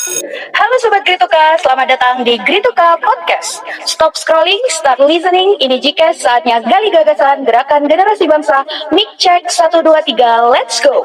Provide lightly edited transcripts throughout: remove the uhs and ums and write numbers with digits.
Halo Sobat Grituka, selamat datang di Grituka Podcast. Stop scrolling, start listening. Ini jika saatnya gali gagasan gerakan generasi bangsa. Mic check 1, 2, 3, let's go.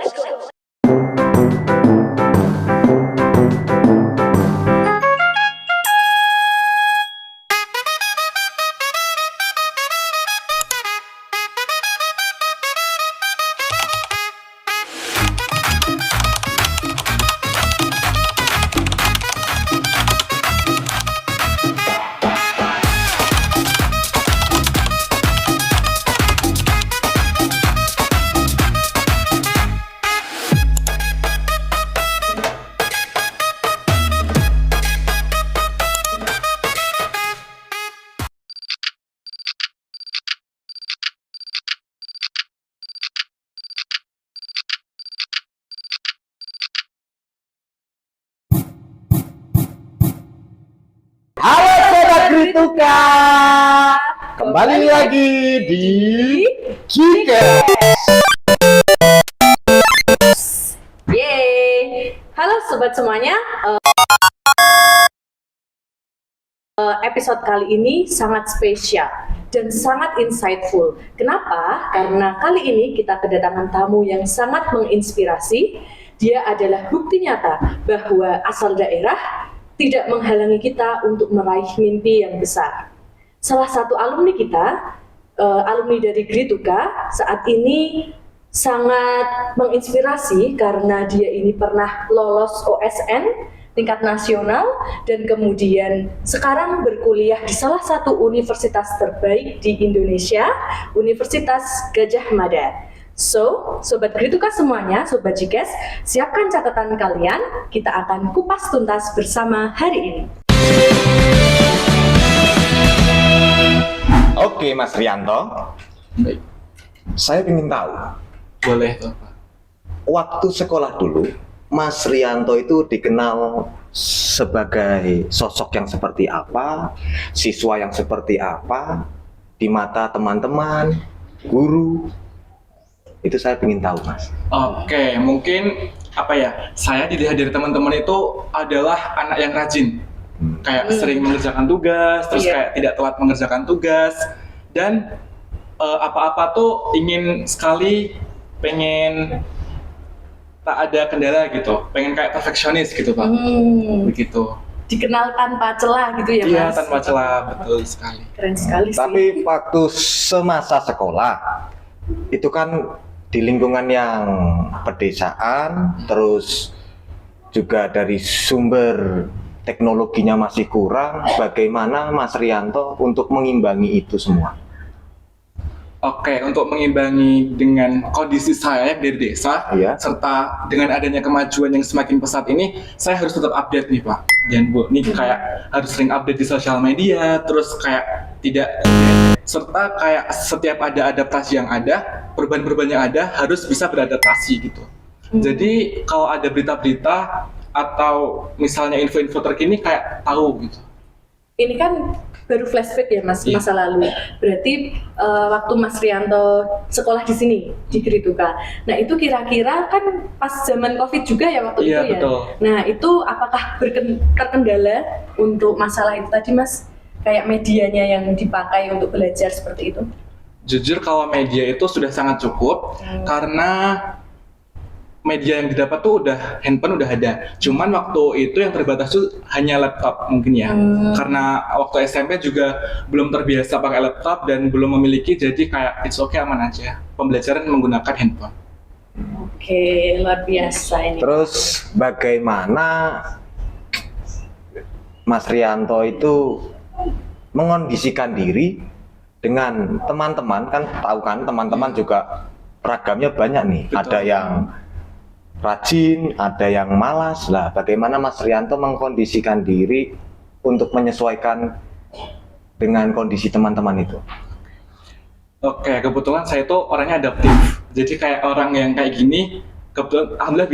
Halo Sobat Grituka, kembali lagi di Gcast. Yeay. Halo sobat semuanya. Episode kali ini sangat spesial dan sangat insightful. Kenapa? Karena kali ini kita kedatangan tamu yang sangat menginspirasi. Dia adalah bukti nyata bahwa asal daerah tidak menghalangi kita untuk meraih mimpi yang besar. Salah satu alumni kita, alumni dari Grituka, saat ini sangat menginspirasi karena dia ini pernah lolos OSN tingkat nasional dan kemudian sekarang berkuliah di salah satu universitas terbaik di Indonesia, Universitas Gadjah Mada. So, Sobat Grituka semuanya, Sobat Gcast, siapkan catatan kalian, kita akan kupas tuntas bersama hari ini. Oke Mas Rianto, Baik, saya ingin tahu, boleh tuh Pak. waktu sekolah dulu, Mas Rianto itu dikenal sebagai sosok yang seperti apa, siswa yang seperti apa, di mata teman-teman, guru. Itu saya ingin tahu, Mas. Oke, mungkin apa ya? Saya dilihat dari teman-teman itu adalah anak yang rajin, kayak sering mengerjakan tugas, terus kayak tidak telat mengerjakan tugas, dan apa-apa tuh ingin sekali pengen tak ada kendala gitu, pengen kayak perfeksionis gitu Pak, begitu. Dikenal tanpa celah gitu ya Mas? Iya, tanpa celah, betul sekali. Keren sekali sih. Tapi waktu semasa sekolah, itu kan di lingkungan yang pedesaan, terus juga dari sumber teknologinya masih kurang. Bagaimana Mas Rianto untuk mengimbangi itu semua? Oke, untuk mengimbangi dengan kondisi saya yang dari desa, Iya. serta dengan adanya kemajuan yang semakin pesat ini, saya harus tetap update nih Pak dan Bu. Nih kayak harus sering update di sosial media, terus kayak tidak, serta kayak setiap ada adaptasi yang ada, perubahan-perubahan yang ada harus bisa beradaptasi gitu. Jadi kalau ada berita-berita atau misalnya info-info terkini kayak tahu gitu. Ini kan baru flashback ya Mas, Iya. masa lalu. Berarti waktu Mas Rianto sekolah di sini, di Grituka. Nah itu kira-kira kan pas zaman COVID juga ya waktu Iya, itu ya? betul. Nah itu apakah terkendala untuk masalah itu tadi Mas? Kayak medianya yang dipakai untuk belajar seperti itu? Jujur kalau media itu sudah sangat cukup karena media yang didapat tuh udah handphone udah ada. Cuman waktu itu yang terbatas tuh hanya laptop mungkin ya. Karena waktu SMP juga belum terbiasa pakai laptop dan belum memiliki, jadi kayak it's okay, aman aja. Pembelajaran menggunakan handphone. Oke, luar biasa ini. Terus bagaimana Mas Rianto itu mengondisikan diri dengan teman-teman, kan tahu kan teman-teman juga ragamnya banyak nih. Betul. Ada yang rajin, ada yang malas. Lah, bagaimana Mas Rianto mengkondisikan diri untuk menyesuaikan dengan kondisi teman-teman itu? Oke, kebetulan saya tuh orangnya adaptif. Jadi kayak orang yang kayak gini, kebetulan alhamdulillah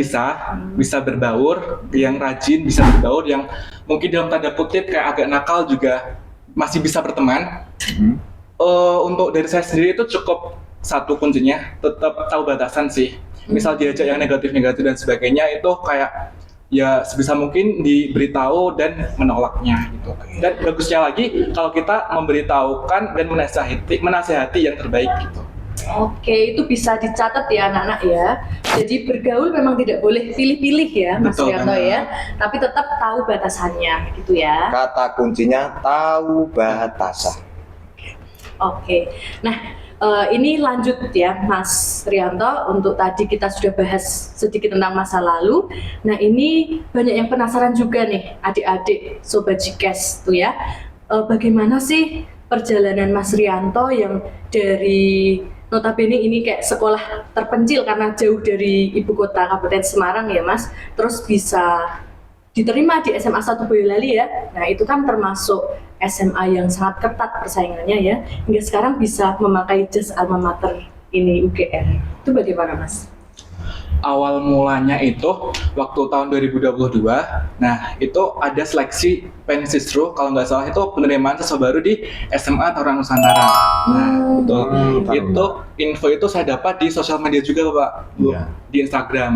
bisa berbaur, yang rajin bisa berbaur, yang mungkin dalam tanda kutip kayak agak nakal juga masih bisa berteman. Untuk dari saya sendiri itu cukup satu kuncinya, tetap tahu batasan sih. Misal diajak yang negatif-negatif dan sebagainya itu kayak ya sebisa mungkin diberitahu dan menolaknya gitu. Dan bagusnya lagi kalau kita memberitahukan dan menasehati yang terbaik gitu. Oke, itu bisa dicatat ya anak-anak ya. Jadi bergaul memang tidak boleh pilih-pilih ya Mas Betul, Rianto benar. ya. Tapi tetap tahu batasannya gitu ya. Kata kuncinya tahu batasan. Oke, nah ini lanjut ya Mas Rianto, untuk tadi kita sudah bahas sedikit tentang masa lalu. Nah ini banyak yang penasaran juga nih adik-adik Sobat Jikes tuh ya. Bagaimana sih perjalanan Mas Rianto yang dari notabene ini kayak sekolah terpencil karena jauh dari ibu kota Kabupaten Semarang ya Mas, terus bisa diterima di SMA 1 Boyolali ya. Nah itu kan termasuk SMA yang sangat ketat persaingannya ya, hingga sekarang bisa memakai jas alma mater ini UGM. Itu bagaimana Mas? Awal mulanya itu waktu tahun 2022, nah itu ada seleksi Pensistru, kalau nggak salah itu penerimaan siswa baru di SMA Taruna Nusantara. Nah, betul. Itu info itu saya dapat di sosial media juga Pak, Bu, Iya. di Instagram.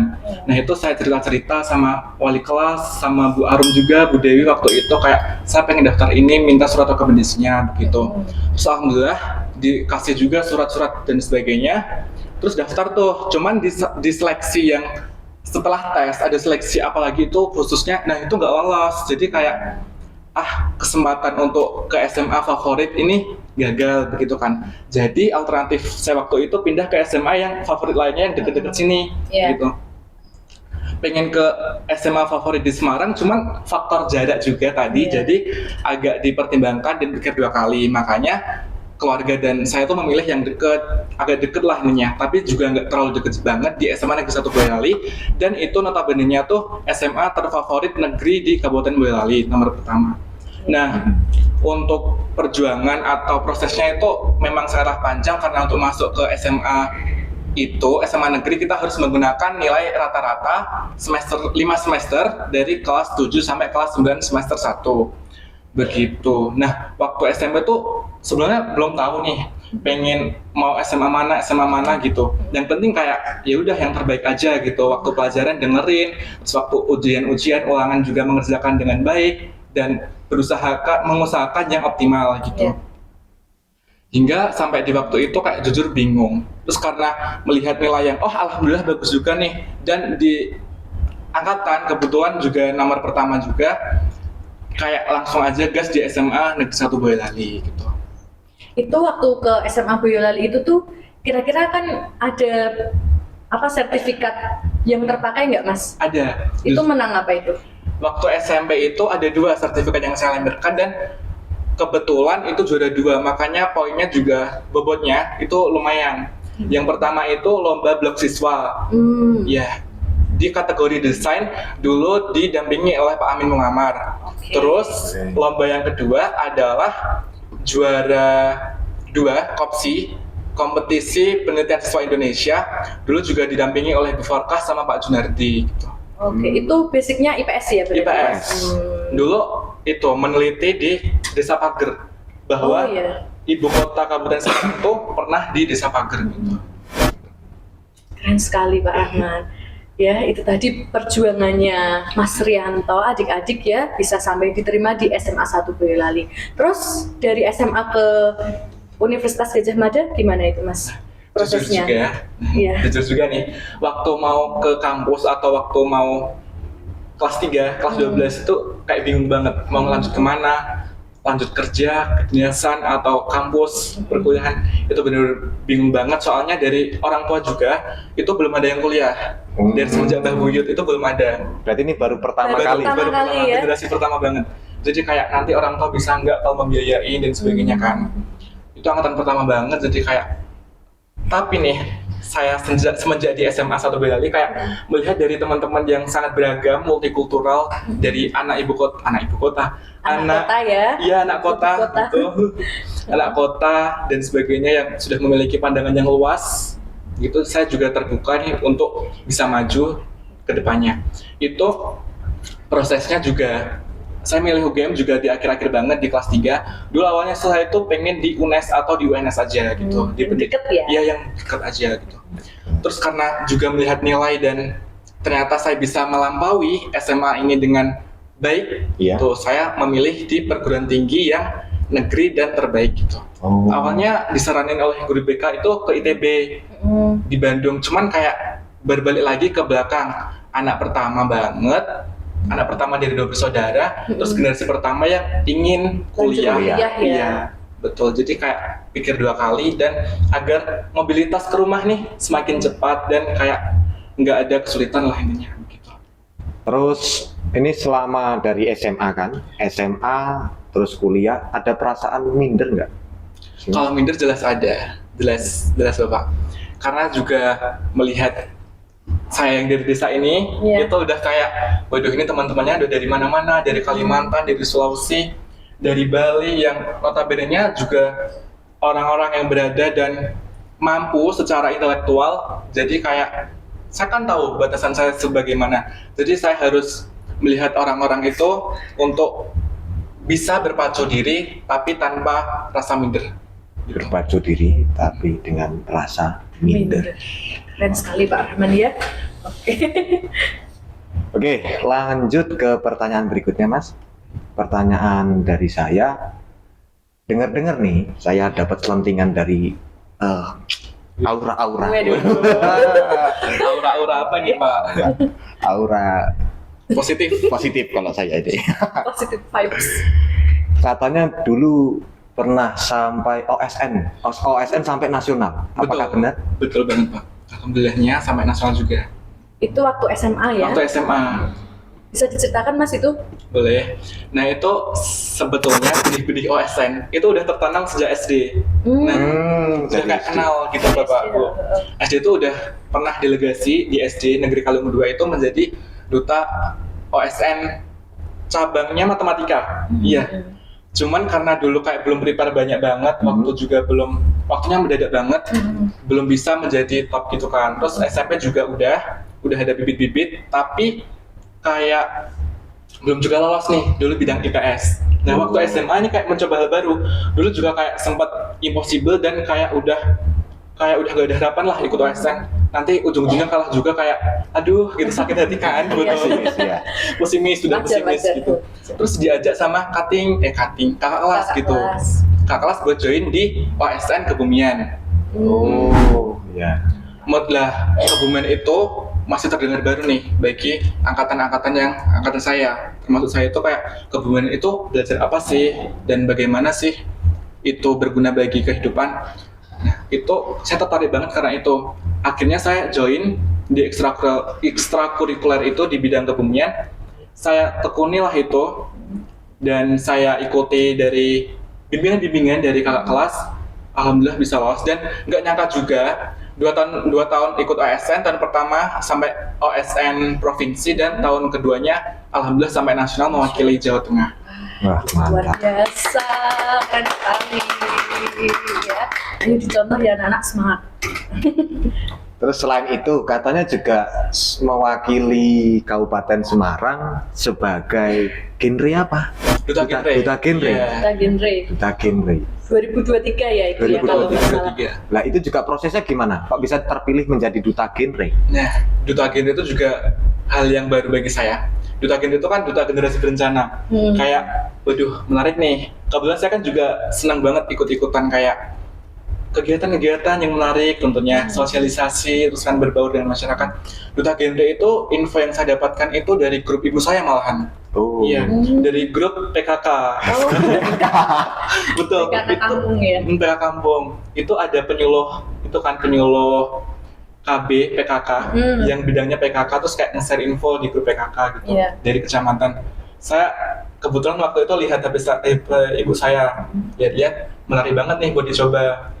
Nah itu saya cerita-cerita sama wali kelas, sama Bu Arum juga, Bu Dewi waktu itu kayak saya pengen daftar ini, minta surat rekomendasinya begitu. Terus alhamdulillah dikasih juga surat-surat dan sebagainya. Terus daftar tuh, cuman di seleksi yang setelah tes ada seleksi apalagi itu khususnya, nah itu nggak lolos. Jadi kayak kesempatan untuk ke SMA favorit ini gagal begitu kan. Jadi alternatif saya waktu itu pindah ke SMA yang favorit lainnya yang deket-deket sini gitu. Pengen ke SMA favorit di Semarang, cuman faktor jarak juga tadi, jadi agak dipertimbangkan dan pikir 2 kali. Makanya keluarga dan saya tuh memilih yang agak deket lah ininya, tapi juga nggak terlalu deket banget di SMA Negeri 1 Boyolali, dan itu notabene-nya tuh SMA terfavorit negeri di Kabupaten Boyolali nomor pertama. Nah, untuk perjuangan atau prosesnya itu memang sangatlah panjang karena untuk masuk ke SMA itu, SMA negeri kita harus menggunakan nilai rata-rata 5 semester dari kelas 7 sampai kelas 9 semester 1. Begitu. Nah, waktu SMP tuh sebenarnya belum tahu nih pengen mau SMA mana gitu. Yang penting kayak ya udah yang terbaik aja gitu. Waktu pelajaran dengerin, terus waktu ujian ulangan juga mengerjakan dengan baik dan mengusahakan yang optimal gitu. Hingga sampai di waktu itu kayak jujur bingung. Terus karena melihat nilai yang alhamdulillah bagus juga nih, dan di angkatan kebetulan juga nomor pertama juga, kayak langsung aja gas di SMA Negeri 1 Boyolali gitu. Itu waktu ke SMA Boyolali itu tuh kira-kira kan ada sertifikat yang terpakai nggak Mas? Ada. Itu menang apa itu? Waktu SMP itu ada 2 sertifikat yang saya lampiaskan dan kebetulan itu juara 2, makanya poinnya juga bobotnya itu lumayan. Yang pertama itu lomba blog siswa. Ya, di kategori desain dulu didampingi oleh Pak Amin Mungamar. Terus lomba yang kedua adalah juara 2 KOPSI, kompetisi penelitian siswa Indonesia, dulu juga didampingi oleh Bu Forkah sama Pak Junardi gitu. Itu basicnya IPS ya berarti? IPS. Dulu itu meneliti di Desa Pager bahwa ibu kota Kabupaten Semarang itu pernah di Desa Pager gitu. Keren sekali Pak Rahman. Ya, itu tadi perjuangannya Mas Rianto, adik-adik ya, bisa sampai diterima di SMA 1 Boyolali. Terus dari SMA ke Universitas Gadjah Mada gimana itu Mas? Prosesnya? Jujur juga ya, jujur juga nih, waktu mau ke kampus atau waktu mau kelas 3, kelas 12 itu kayak bingung banget, mau lanjut kemana, lanjut kerja, kedinasan, atau kampus, perkuliahan, itu bener-bener bingung banget, soalnya dari orang tua juga, itu belum ada yang kuliah, dari semenjak Mbah Buyut itu belum ada. Berarti ini baru pertama kali. Pertama kali ya? Generasi pertama banget, jadi kayak nanti orang tua bisa nggak kalau membiayai dan sebagainya kan, itu angkatan pertama banget, jadi kayak, tapi nih, saya semenjak di SMA 1 Boyolali kayak melihat dari teman-teman yang sangat beragam, multikultural, dari anak kota ya? Iya, anak kota, gitu. Anak kota dan sebagainya yang sudah memiliki pandangan yang luas, gitu. Saya juga terbuka nih untuk bisa maju ke depannya. Itu prosesnya juga. Saya milih UGM juga di akhir-akhir banget di kelas 3. Dulu awalnya saya itu pengen di UNES atau di UNS aja gitu. Deket ya? Iya, yang dekat aja gitu. Terus karena juga melihat nilai dan ternyata saya bisa melampaui SMA ini dengan baik, Iya. tuh saya memilih di perguruan tinggi yang negeri dan terbaik gitu. Oh. Awalnya disaranin oleh guru BK itu ke ITB di Bandung, cuman kayak berbalik lagi ke belakang, anak pertama banget, anak pertama dari 2 bersaudara, terus generasi pertama yang ingin kuliah. kuliah ya. Iya, betul. Jadi kayak pikir 2 kali, dan agar mobilitas ke rumah nih semakin cepat dan kayak nggak ada kesulitan lah intinya gitu. Terus ini selama dari SMA kan, SMA terus kuliah, ada perasaan minder nggak? Kalau minder jelas ada, jelas Bapak. Karena juga melihat saya yang dari desa ini, Iya. itu udah kayak, waduh ini teman-temannya udah dari mana-mana, dari Kalimantan, dari Sulawesi, dari Bali, yang notabene-nya juga orang-orang yang berada dan mampu secara intelektual. Jadi kayak, saya kan tahu batasan saya sebagaimana. Jadi saya harus melihat orang-orang itu untuk bisa berpacu diri, tapi tanpa rasa minder. Berpacu diri tapi dengan rasa minder. Keren sekali Pak Rahman ya. Oke. Oke, lanjut ke pertanyaan berikutnya, Mas. Pertanyaan dari saya. Dengar-dengar nih, saya dapat selentingan dari aura-aura. Waduh. Aura-aura apa nih Pak? Aura Positif. positif kalau saya ini. Positive vibes. Katanya dulu pernah sampai OSN sampai nasional. Apakah benar? Betul banget Pak. Alhamdulillahnya sampai nasional juga. Itu waktu SMA ya? Waktu SMA. Bisa diceritakan Mas itu? Boleh. Nah itu sebetulnya benih-benih OSN itu udah tertanam sejak SD. Nah, udah Jadi nggak kenal gitu Bapak Bu. SD itu udah pernah delegasi di SD Negeri Kalungu 2 itu menjadi duta OSN cabangnya matematika. Iya. Cuman karena dulu kayak belum prepare banyak banget, waktu juga waktunya mendadak banget, belum bisa menjadi top gitu kan. Terus SMP juga udah ada bibit-bibit, tapi kayak belum juga lolos nih dulu bidang IPS. Nah waktu SMA ini kayak mencoba hal baru. Dulu juga kayak sempat impossible dan kayak udah gak ada harapan lah ikut OSN. Nanti ujung-ujungnya kalah juga, kayak aduh gitu, sakit hati kan, betul. ya. Pesimis, sudah pesimis gitu. Terus diajak sama kakak kelas gitu. Kakak kelas gue join di OSN Kebumian. Oh, ya. Mood lah Kebumian itu masih terdengar baru nih bagi angkatan-angkatan yang angkatan saya. Termasuk saya itu kayak Kebumian itu belajar apa sih dan bagaimana sih itu berguna bagi kehidupan. Nah, itu saya tertarik banget karena itu. Akhirnya saya join di ekstrakurikuler itu di bidang kebumian. Saya tekuni lah itu, dan saya ikuti dari bimbingan dari kakak kelas. Alhamdulillah bisa lolos, dan nggak nyangka juga 2 tahun ikut OSN, tahun pertama sampai OSN provinsi, dan tahun keduanya alhamdulillah sampai nasional mewakili Jawa Tengah. Wah, Luar mantap. biasa, keren sekali ya. Ayo dicontoh ya anak-anak, semangat. Terus selain itu katanya juga mewakili Kabupaten Semarang sebagai genre apa? Duta genre. Duta genre. Iya. Kita genre Duta genre. 2023 ya itu ya kalau nggak salah. 2023. Lah itu juga prosesnya gimana? Kok bisa terpilih menjadi duta genre? Nah, duta genre itu juga hal yang baru bagi saya. Duta genre itu kan duta generasi berencana. Kayak, waduh, menarik nih. Kebetulan saya kan juga senang banget ikut-ikutan kayak kegiatan-kegiatan yang menarik, tentunya sosialisasi, terus kan berbaur dengan masyarakat. Duta genre itu info yang saya dapatkan itu dari grup ibu saya malahan. Oh. Iya, dari grup PKK. Oh, Betul. PKK kampung ya? PKK kampung. Itu ada penyuluh, itu kan penyuluh KB PKK yang bidangnya PKK, terus kayak nge-share info di grup PKK gitu dari kecamatan. Saya kebetulan waktu itu lihat HP ibu saya, lihat menarik banget nih buat dicoba.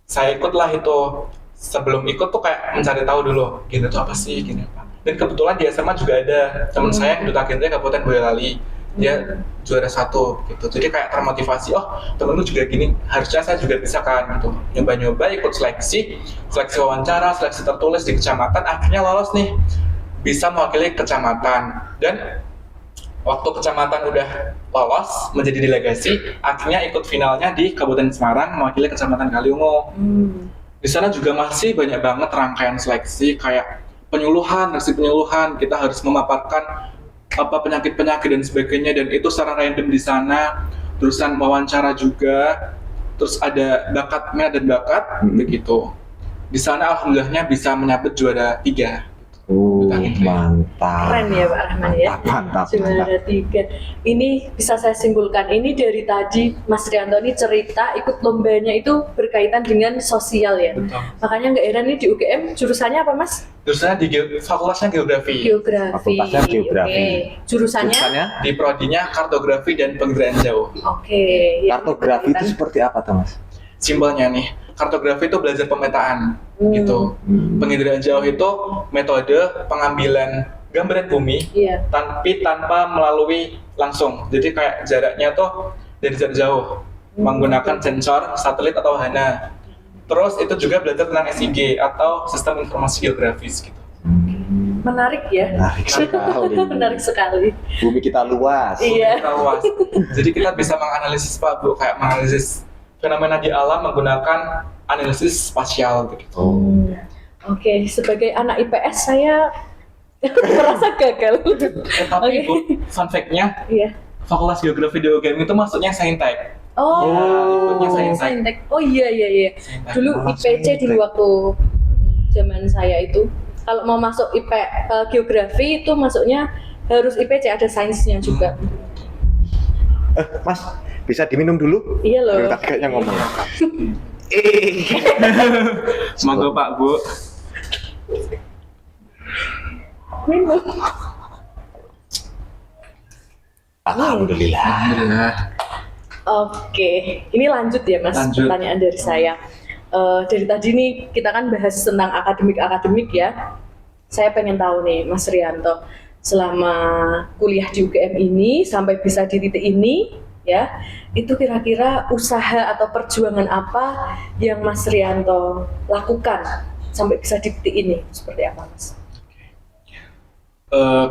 Saya ikutlah itu. Sebelum ikut tuh kayak mencari tahu dulu, gini tuh apa sih, gini apa. Dan kebetulan di SMA juga ada teman saya yang duta genre Kabupaten Boyolali, dia juara 1 gitu. Jadi kayak termotivasi, oh temen lu juga gini, harusnya saya juga bisa kan gitu. Nyoba-nyoba ikut seleksi wawancara, seleksi tertulis di kecamatan, akhirnya lolos nih, bisa mewakili kecamatan. Dan waktu kecamatan udah lolos menjadi delegasi, akhirnya ikut finalnya di Kabupaten Semarang mewakili Kecamatan Kaliungu. Di sana juga masih banyak banget rangkaian seleksi kayak penyuluhan, kita harus memaparkan apa penyakit-penyakit dan sebagainya, dan itu secara random di sana. Terusan wawancara juga, terus ada bakat, minat dan bakat, begitu. Di sana alhamdulillahnya bisa menyabet juara 3. Mantap. Keren ya Pak Rahman ya. Mantap. Juara 3. Ini bisa saya simpulkan, ini dari tadi Mas Rianto ini cerita ikut lombanya itu berkaitan dengan sosial ya. Betul. Makanya nggak heran nih di UGM jurusannya apa Mas? Jurusannya di fakultasnya geografi. Geografi. Fakultasnya geografi. Oke. Jurusannya? Jurusannya Di prodinya kartografi dan penginderaan jauh. Oke. Ya, kartografi itu berkaitan. seperti apa tuh Mas? Simpelnya nih, kartografi itu belajar pemetaan, gitu. Penginderaan jauh itu metode pengambilan gambaran bumi, Iya. tapi tanpa melalui langsung. Jadi kayak jaraknya tuh dari jarak jauh, menggunakan sensor, satelit atau wahana. Terus itu juga belajar tentang SIG atau sistem informasi geografis gitu. Menarik ya. Menarik sekali. Menarik sekali. Bumi kita luas. Iya. Kita luas. Jadi kita bisa menganalisis Pak Bu, kayak menganalisis fenomena di alam menggunakan analisis spasial begitu. Oke, sebagai anak IPS saya merasa gagal. Tapi Oke. Bu, fun fact-nya, Iya. Fakultas Geografi di UGM itu masuknya Saintek. Oh, ikutnya Saintek. Saintek. Oh iya. Saintek. Dulu Malah IPC Saintek. dulu waktu zaman saya itu, kalau mau masuk geografi itu masuknya harus IPC, ada sainsnya juga. Mas, bisa diminum dulu? Iya loh. Dari tadi kayaknya ngomong. Semoga Pak Bu. Minum. Alhamdulillah. Alhamdulillah. Oke, ini lanjut ya Mas, Lanjut. pertanyaan dari saya. Dari tadi nih kita kan bahas tentang akademik ya. Saya pengen tahu nih Mas Rianto, selama kuliah di UGM ini sampai bisa di titik ini ya, itu kira-kira usaha atau perjuangan apa yang Mas Rianto lakukan sampai bisa di titik ini, seperti apa Mas?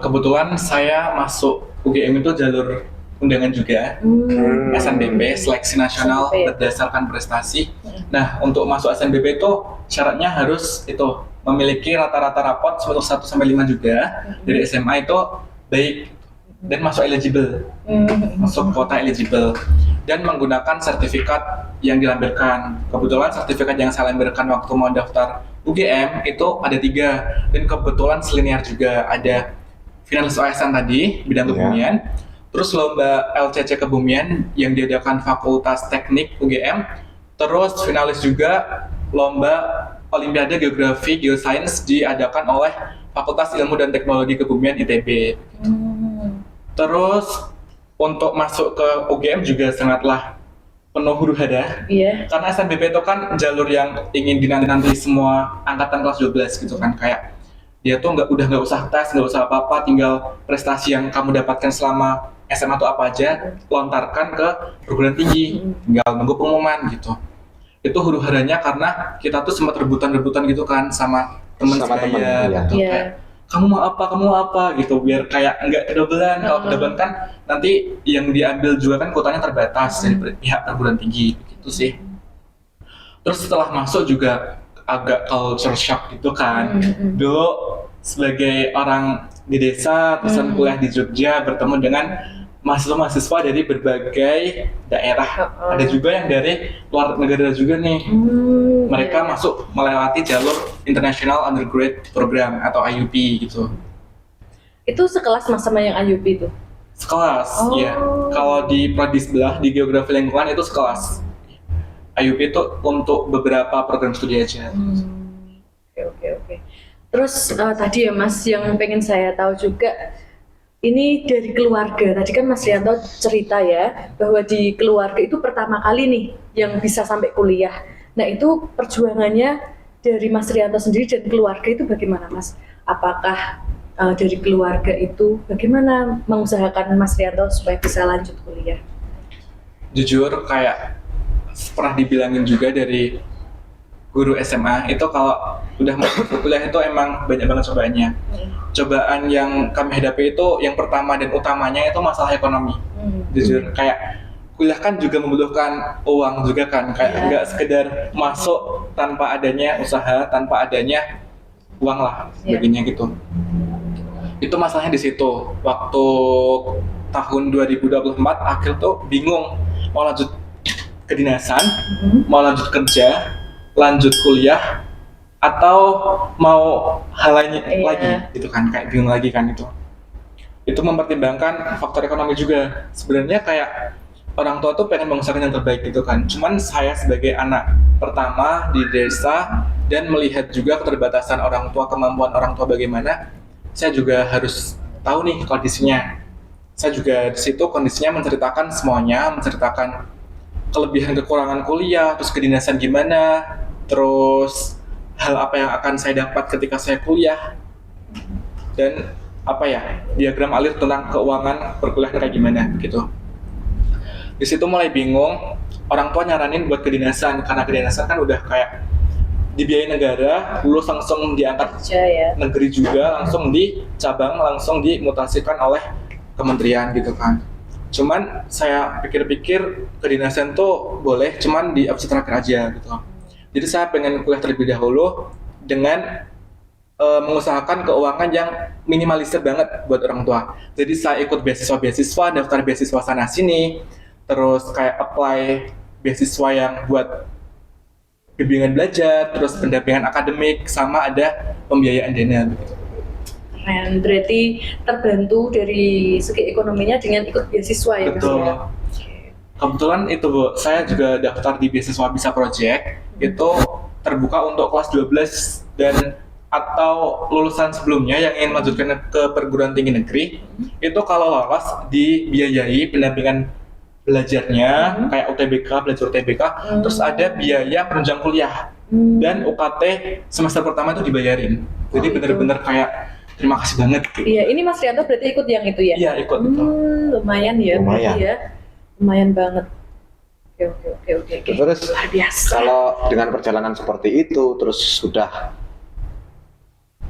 Kebetulan saya masuk UGM itu jalur undangan juga, SNBP, seleksi nasional SNBP. berdasarkan prestasi. Nah, untuk masuk SNBP itu syaratnya harus itu memiliki rata-rata rapot 1-5 juga dari SMA itu baik dan masuk eligible, masuk kuota eligible, dan menggunakan sertifikat yang dilampirkan. Kebetulan sertifikat yang saya lampirkan waktu mau daftar UGM itu ada 3, dan kebetulan selinear juga, ada finalis OSN tadi bidang Iya. kebumian, terus lomba LCC kebumian yang diadakan Fakultas Teknik UGM, terus finalis juga lomba Olimpiade Geografi Geosains diadakan oleh Fakultas Ilmu dan Teknologi Kebumian ITB. Terus untuk masuk ke UGM juga sangatlah penuh huru hara, Iya. karena SNBP itu kan jalur yang ingin dinanti semua angkatan kelas 12 gitu kan, kayak dia tuh udah nggak usah tes, nggak usah apa-apa, tinggal prestasi yang kamu dapatkan selama SMA tuh apa aja, lontarkan ke perguruan tinggi, tinggal nunggu pengumuman gitu. Itu huru haranya karena kita tuh sempat rebutan-rebutan gitu kan sama temen Sama temen, sebaya iya. gitu, Iya. kayak kamu mau apa gitu, biar kayak nggak kedobelan. Kalau kedobelan kan nanti yang diambil juga kan kuotanya terbatas dari pihak perguruan tinggi gitu sih. Terus setelah masuk juga agak culture shock gitu kan. Dulu sebagai orang di desa, terus kuliah di Jogja, bertemu dengan mahasiswa-mahasiswa dari berbagai daerah. Ada juga yang dari luar negara juga nih. Mereka masuk melewati jalur International Undergraduate Program atau IUP gitu. Itu sekelas Mas sama yang IUP itu? Sekelas, Oh. ya. Kalau di prodi sebelah di geografi lingkungan itu sekelas. IUP itu untuk beberapa program studi aja. Oke. Terus tadi ya Mas, yang pengen saya tahu juga, ini dari keluarga. Tadi kan Mas Rianto cerita ya, bahwa di keluarga itu pertama kali nih yang bisa sampai kuliah. Nah itu perjuangannya dari Mas Rianto sendiri dan keluarga itu bagaimana Mas? Apakah dari keluarga itu bagaimana mengusahakan Mas Rianto supaya bisa lanjut kuliah? Jujur kayak pernah dibilangin juga dari guru SMA itu, kalau udah mau kuliah itu emang banyak banget cobaannya. Cobaan yang kami hadapi itu yang pertama dan utamanya itu masalah ekonomi. Jujur kayak kuliah kan juga membutuhkan uang juga kan, kayak nggak sekedar masuk tanpa adanya usaha, tanpa adanya uang lah, Iya. sebagainya gitu. Itu masalahnya di situ. Waktu tahun 2024 akhir tuh bingung mau lanjut kedinasan, mau lanjut kerja, lanjut kuliah, atau mau hal lain Iya. lagi gitu kan, kayak bingung lagi kan itu. Itu mempertimbangkan faktor ekonomi juga. Sebenarnya kayak orang tua tuh pengen mengusahakan yang terbaik gitu kan. Cuman saya sebagai anak pertama di desa dan melihat juga keterbatasan orang tua, kemampuan orang tua bagaimana, saya juga harus tahu nih kondisinya. Saya juga di situ kondisinya menceritakan semuanya, menceritakan kelebihan kekurangan kuliah, terus kedinasan gimana, terus hal apa yang akan saya dapat ketika saya kuliah, dan apa ya, diagram alir tentang keuangan perkuliahan kayak gimana gitu. Di situ mulai bingung, orang tua nyaranin buat kedinasan, karena kedinasan kan udah kayak dibiayai negara, lulus langsung diangkat Kerja ya. negeri juga, langsung di cabang, langsung dimutasikan oleh kementerian gitu kan. Cuman saya pikir-pikir kedinasan tuh boleh, cuman di opsi terakhir aja gitu. Jadi saya pengen kuliah terlebih dahulu dengan mengusahakan keuangan yang minimalisir banget buat orang tua. Jadi saya ikut beasiswa-beasiswa, daftar beasiswa sana sini, terus kayak apply beasiswa yang buat bimbingan belajar, terus pendampingan akademik, sama ada pembiayaan dana gitu. Keren, berarti terbantu dari segi ekonominya dengan ikut beasiswa ya Mas Betul. ya? Kebetulan itu Bu, saya juga daftar di beasiswa Bisa Project, itu terbuka untuk kelas 12 dan atau lulusan sebelumnya yang ingin melanjutkan ke perguruan tinggi negeri, itu kalau lolos dibiayai pendampingan belajarnya, kayak UTBK, belajar UTBK, terus ada biaya penunjang kuliah, dan UKT semester pertama itu dibayarin. Jadi bener-bener kayak terima kasih banget gitu. Iya, ini Mas Rianto berarti ikut yang itu ya? Iya, ikut itu. Lumayan ya, Lumayan. berarti ya. Lumayan banget. Oke. Terus Luar biasa. kalau dengan perjalanan seperti itu, terus sudah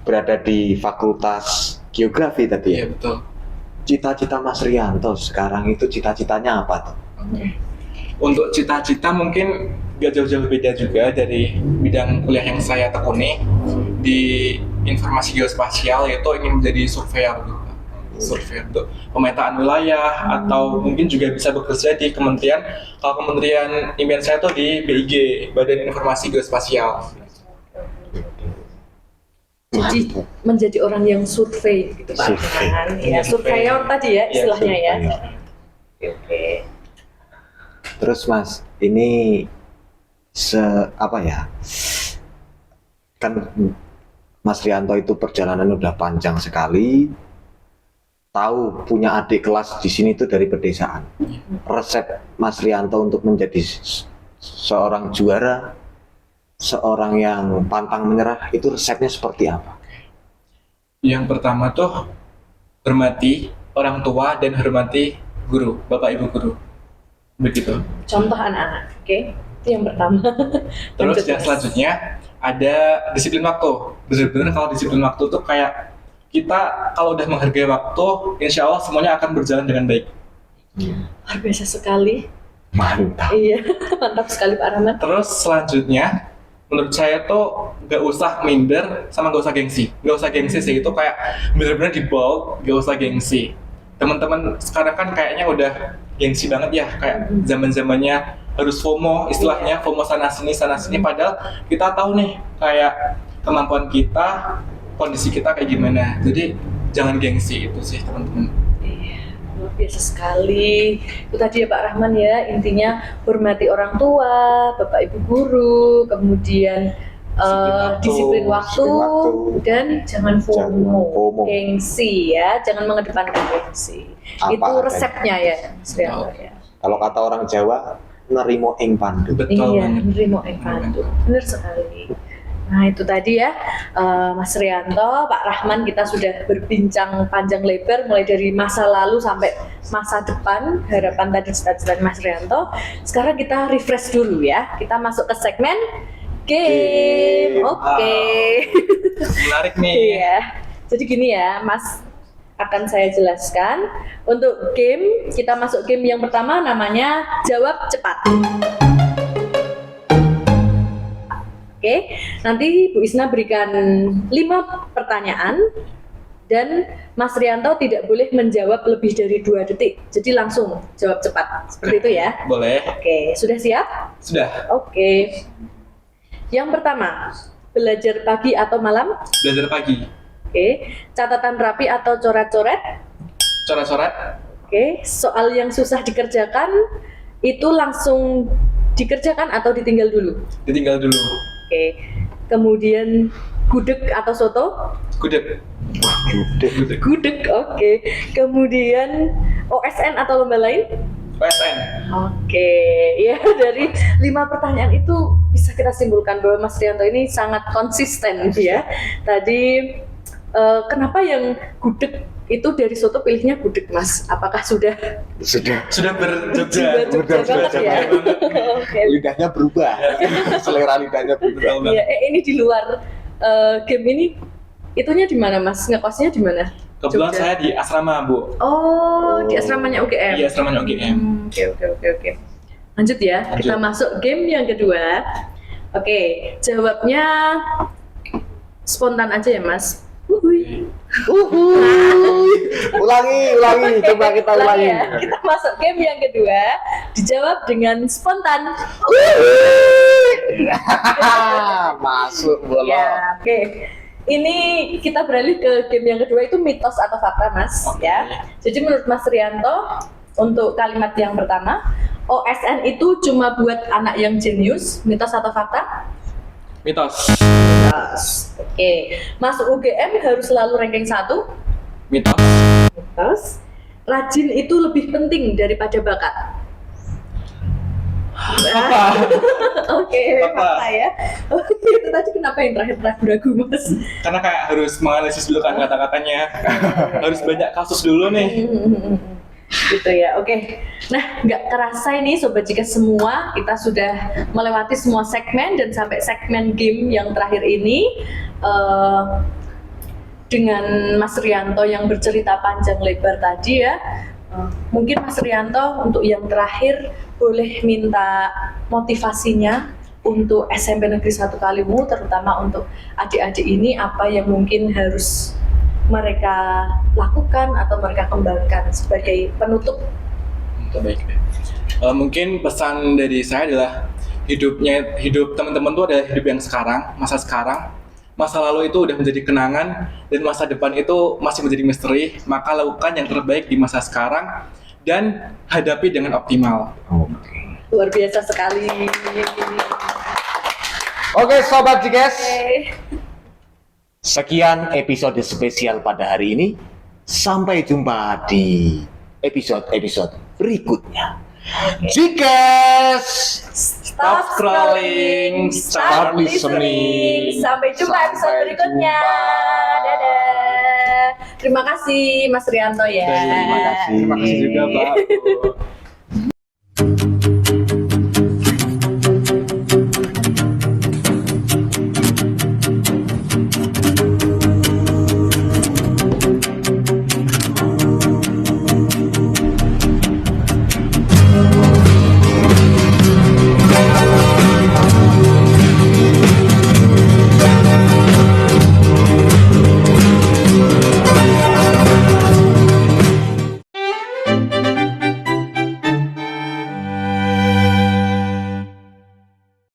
berada di Fakultas Geografi tadi ya. Iya, betul. Cita-cita Mas Rianto sekarang itu cita-citanya apa tuh? Untuk cita-cita mungkin gak jauh-jauh beda juga dari bidang kuliah yang saya tekuni di informasi geospasial, yaitu ingin menjadi surveyor gitu. Surveyor untuk pemetaan wilayah, atau mungkin juga bisa bekerja di kementerian. Kalau kementerian impian saya tuh di BIG, Badan Informasi Geospasial. Jadi menjadi orang yang survei gitu Pak. Survei. Kan? Ya, Iya, surveyor tadi ya Iya, istilahnya ya. surveyor. Oke. Terus Mas, ini apa ya? Kan Mas Rianto itu perjalanan udah panjang sekali. Tahu punya adik kelas di sini tuh dari pedesaan. Resep Mas Rianto untuk menjadi seorang juara, seorang yang pantang menyerah, itu resepnya seperti apa? Yang pertama tuh hormati orang tua dan hormati guru, bapak ibu guru. Begitu. Contoh anak-anak, oke? Itu yang pertama. Terus Lanjut, yang Mas. selanjutnya ada disiplin waktu. Bener-bener kalau disiplin waktu tuh kayak kita kalau udah menghargai waktu, insya Allah semuanya akan berjalan dengan baik. Luar biasa sekali. Mantap. Iya, mantap sekali Pak Rahman. Terus selanjutnya, menurut saya tuh gak usah minder sama gak usah gengsi. Gak usah gengsi sih, itu kayak bener-bener di bold, gak usah gengsi. Teman-teman sekarang kan kayaknya udah gengsi banget ya, kayak zaman-zamannya harus FOMO, istilahnya FOMO sana sini, padahal kita tahu nih kayak kemampuan kita, kondisi kita kayak gimana. Jadi jangan gengsi, itu sih teman-teman. Iya, luar biasa sekali. Itu tadi ya Pak Rahman ya, intinya hormati orang tua, bapak ibu guru, kemudian disiplin waktu, dan jangan FOMO, FOMO. gengsi ya, jangan mengedepankan gengsi. Apa Itu adanya. resepnya ya, Mas Rianto ya. Kalau kata orang Jawa, nerimo ing pandu. Betul Iya, banget. menerima pandu. Benar sekali. Nah itu tadi ya Mas Rianto, Pak Rahman, kita sudah berbincang panjang lebar mulai dari masa lalu sampai masa depan, harapan tadi cita-cita Mas Rianto. Sekarang kita refresh dulu ya, kita masuk ke segmen game. Oke. Menarik nih. Iya. Jadi gini ya, Mas, akan saya jelaskan. Untuk game, kita masuk game yang pertama namanya Jawab Cepat. Oke, nanti Bu Isna berikan 5 pertanyaan dan Mas Rianto tidak boleh menjawab lebih dari 2 detik. Jadi langsung jawab cepat. Seperti itu ya. Boleh. Oke, sudah siap? Sudah. Oke. Yang pertama, belajar pagi atau malam? Belajar pagi. Oke. Catatan rapi atau coret-coret? Coret-coret. Oke. Soal yang susah dikerjakan itu langsung dikerjakan atau ditinggal dulu? Ditinggal dulu. Oke. Kemudian gudeg atau soto? Gudeg. Gudeg. Gudeg, oke. Kemudian OSN atau lomba lain? PSN. Oke, ya dari 5 pertanyaan itu bisa kita simpulkan bahwa Mas Rianto ini sangat konsisten ya. Tadi kenapa yang gudeg itu dari soto pilihnya gudeg, Mas? Apakah sudah Sudah berjogja. Jogja banget ya? Oke. Lidahnya berubah. Selera lidahnya berubah. Betul banget. Ya, ini di luar game ini itunya di mana, Mas? Ngekosnya di mana? Kebetulan Jogja. saya di asrama, Bu. Oh, di asramanya UGM. Iya, asramanya UGM. Oke. Lanjut ya, Lanjut. kita masuk game yang kedua. Oke, jawabnya spontan aja ya, Mas. Uhuy. Ulangi, coba kita ulangi. Ya. Kita masuk game yang kedua, dijawab dengan spontan. Masuk bola. Ya, oke. Ini kita beralih ke game yang kedua, itu mitos atau fakta, Mas. Oke. Ya. Jadi menurut Mas Rianto, untuk kalimat yang pertama, OSN itu cuma buat anak yang jenius, mitos atau fakta? Mitos. Mitos. Oke. Masuk UGM harus selalu ranking 1? Mitos. Mitos. Rajin itu lebih penting daripada bakat? Oke, Fakta. fakta ya. Oke, itu tadi kenapa yang terakhir ragu-ragu, Mas? Karena kayak harus menganalisis dulu kan kata-katanya. Harus banyak kasus dulu nih. Gitu ya, oke. Nah, nggak kerasa ini Sobat Jika semua, kita sudah melewati semua segmen dan sampai segmen game yang terakhir ini dengan Mas Rianto yang bercerita panjang lebar tadi ya. Mungkin Mas Rianto untuk yang terakhir boleh minta motivasinya untuk SMP Negeri 1 Kalimu, terutama untuk adik-adik ini, apa yang mungkin harus mereka lakukan atau mereka kembangkan sebagai penutup. Baik. Mungkin pesan dari saya adalah hidup teman-teman tuh adalah hidup yang sekarang, masa sekarang. Masa lalu itu udah menjadi kenangan dan masa depan itu masih menjadi misteri. Maka lakukan yang terbaik di masa sekarang dan hadapi dengan optimal. Luar biasa sekali. Oke, Sobat Jikes. Oke. Sekian episode spesial pada hari ini. Sampai jumpa di episode-episode berikutnya. Jikes! Stop scrolling, start listening. Sampai jumpa episode berikutnya. Dadah. Terima kasih Mas Rianto ya. Terima kasih. Terima kasih juga, Pak.